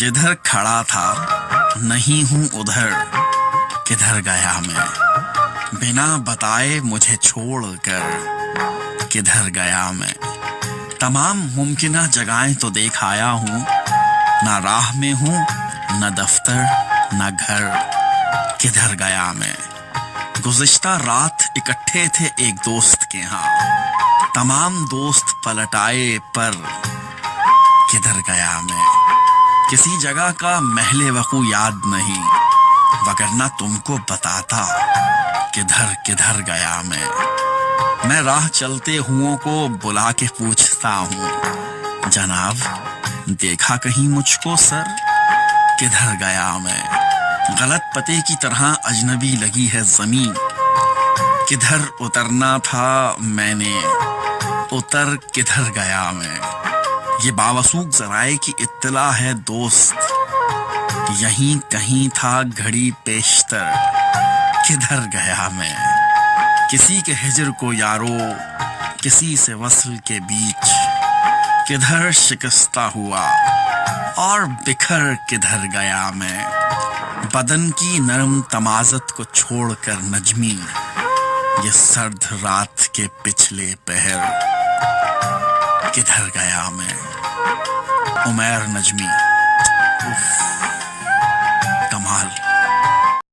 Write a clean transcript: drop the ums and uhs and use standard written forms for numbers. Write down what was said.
जिधर खड़ा था नहीं हूँ उधर, किधर गया मैं, बिना बताए मुझे छोड़कर किधर गया मैं। तमाम मुमकिना जगहें तो देख आया हूँ, ना राह में हूँ न दफ्तर न घर, किधर गया मैं। गुज़िश्ता रात इकट्ठे थे एक दोस्त के यहाँ, तमाम दोस्त पलट आए पर किधर गया मैं। किसी जगह का महले वक़ू याद नहीं, वगरना तुमको बताता किधर किधर गया मैं राह चलते हुओं को बुला के पूछता हूँ, जनाब देखा कहीं मुझको सर, किधर गया मैं। गलत पते की तरह अजनबी लगी है ज़मीन, किधर उतरना था मैंने, उतर किधर गया मैं। ये बावसूख ज़राए की इत्तला है दोस्त, यहीं कहीं था घड़ी पेशतर, किधर गया मैं। किसी के हिजर को यारो, किसी से वस्ल के बीच, किधर शिकस्ता हुआ और बिखर किधर गया मैं। बदन की नरम तमाज़त को छोड़कर नजमी, ये सर्द रात के पिछले पहर, किधर गया मैं। उमैर नजमी। उफ।